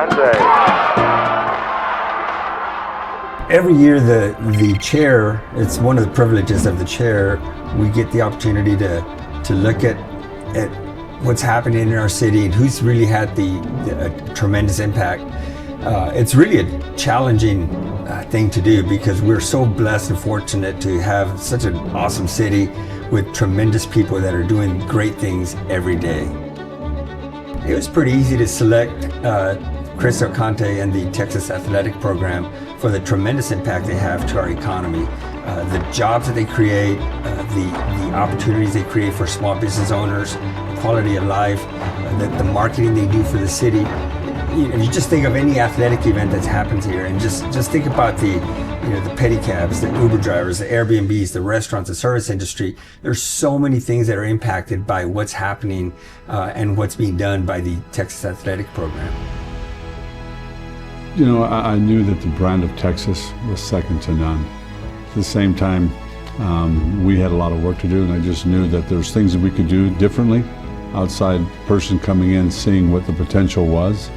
Conte. Every year the chair, it's one of the privileges of the chair, we get the opportunity to look at what's happening in our city and who's really had a tremendous impact. It's really a challenging thing to do because we're so blessed and fortunate to have such an awesome city with tremendous people that are doing great things every day. It was pretty easy to select Chris Conte and the Texas Athletic Program for the tremendous impact they have to our economy. The jobs that they create, the opportunities they create for small business owners, quality of life, the marketing they do for the city. You just think of any athletic event that's happened here and just think about the pedicabs, the Uber drivers, the Airbnbs, the restaurants, the service industry. There's so many things that are impacted by what's happening and what's being done by the Texas Athletic Program. I knew that the brand of Texas was second to none. At the same time, we had a lot of work to do, and I just knew that there's things that we could do differently. Outside person coming in, seeing what the potential was.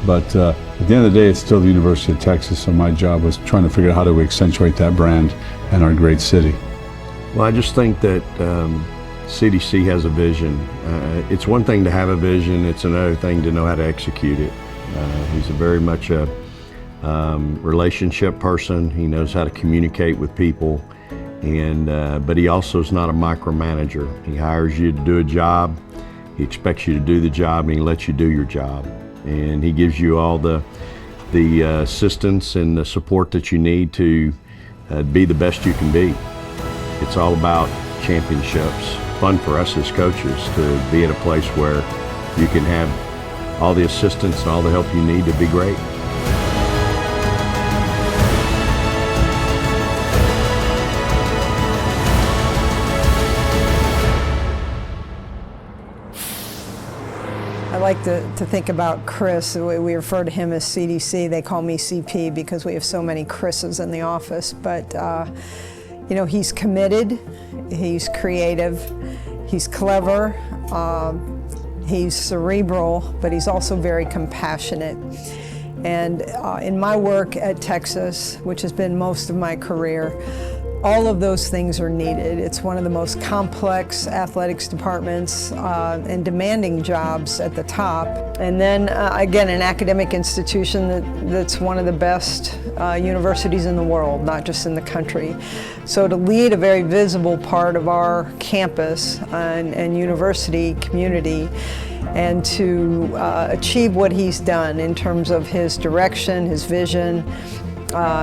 But at the end of the day, it's still the University of Texas, so my job was trying to figure out how do we accentuate that brand and our great city. Well, I just think that CDC has a vision. It's one thing to have a vision, it's another thing to know how to execute it. He's very much a relationship person. He knows how to communicate with people, but he also is not a micromanager. He hires you to do a job, he expects you to do the job, and he lets you do your job. And he gives you all the assistance and the support that you need to be the best you can be. It's all about championships. Fun for us as coaches to be at a place where you can have all the assistance and all the help you need to be great. I like to think about Chris. We refer to him as CDC. They call me CP because we have so many Chris's in the office. But he's committed, he's creative, he's clever, he's cerebral, but he's also very compassionate. And in my work at Texas, which has been most of my career, all of those things are needed. It's one of the most complex athletics departments and demanding jobs at the top. And then again, an academic institution that's one of the best universities in the world, not just in the country. So to lead a very visible part of our campus and university community, and to achieve what he's done in terms of his direction, his vision,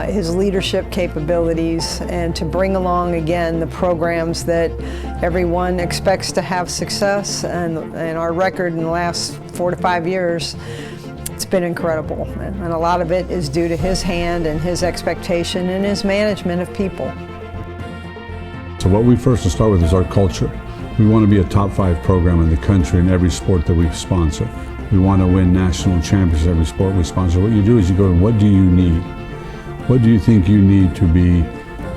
his leadership capabilities, and to bring along again the programs that everyone expects to have success, and our record in the last 4 to 5 years, it's been incredible. And a lot of it is due to his hand and his expectation and his management of people. So what we first to start with is our culture. We want to be a top 5 program in the country in every sport that we sponsor. We want to win national championships every sport we sponsor. What you do is you go, what do you need? What do you think you need to be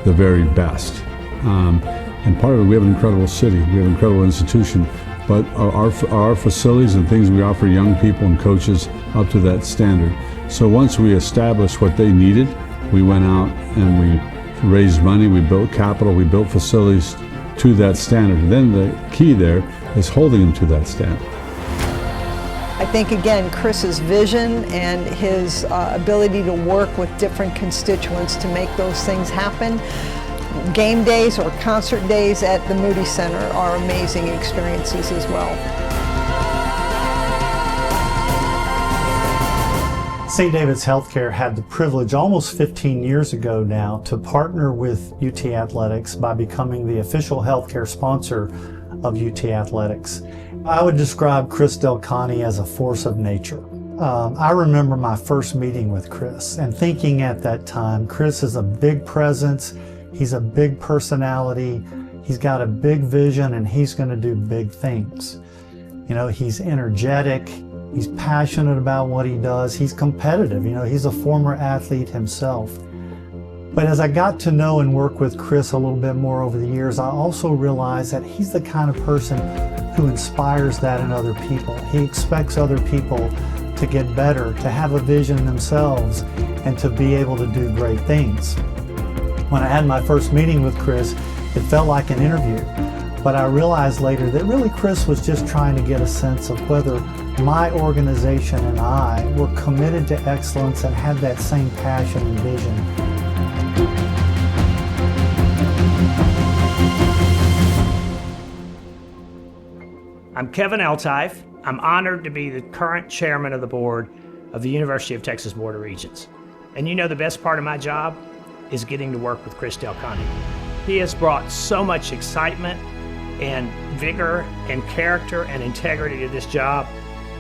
the very best? And part of it, we have an incredible city, we have an incredible institution, but our facilities and things we offer young people and coaches up to that standard. So once we established what they needed, we went out and we raised money, we built capital, we built facilities to that standard. And then the key there is holding them to that standard. I think, again, Chris's vision and his ability to work with different constituents to make those things happen. Game days or concert days at the Moody Center are amazing experiences as well. St. David's Healthcare had the privilege almost 15 years ago now to partner with UT Athletics by becoming the official healthcare sponsor of UT Athletics. I would describe Chris Del Conte as a force of nature. I remember my first meeting with Chris and thinking at that time, Chris is a big presence, he's a big personality, he's got a big vision, and he's going to do big things. He's energetic, he's passionate about what he does, he's competitive, he's a former athlete himself. But as I got to know and work with Chris a little bit more over the years, I also realized that he's the kind of person who inspires that in other people. He expects other people to to get better, to have a vision themselves, and to be able to do great things. When I had my first meeting with Chris, it felt like an interview, but I realized later that really Chris was just trying to get a sense of whether my organization and I were committed to excellence and had that same passion and vision. I'm Kevin Eltife. I'm honored to be the current chairman of the board of the University of Texas Board of Regents. And you know the best part of my job is getting to work with Chris Del Conte. He has brought so much excitement and vigor and character and integrity to this job.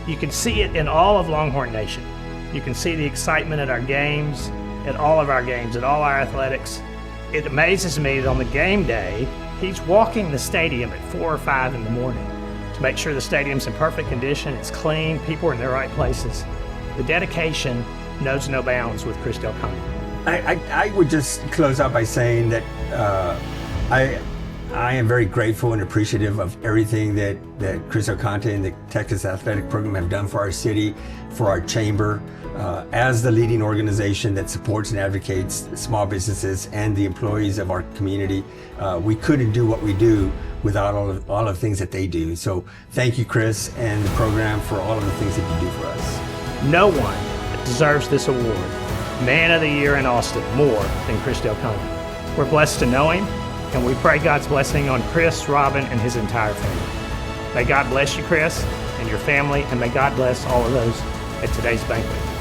You can see it in all of Longhorn Nation. You can see the excitement at our games, at all of our games, at all our athletics. It amazes me that on the game day, he's walking the stadium at 4 or 5 in the morning to make sure the stadium's in perfect condition, it's clean, people are in the right places. The dedication knows no bounds with Chris Del Conte. I would just close out by saying that I am very grateful and appreciative of everything that Chris Del Conte and the Texas Athletic Program have done for our city, for our chamber. As the leading organization that supports and advocates small businesses and the employees of our community, we couldn't do what we do without all of the things that they do. So thank you, Chris, and the program for all of the things that you do for us. No one deserves this award, Man of the Year in Austin, more than Chris Del Conte. We're blessed to know him, and we pray God's blessing on Chris, Robin, and his entire family. May God bless you, Chris, and your family, and may God bless all of those at today's banquet.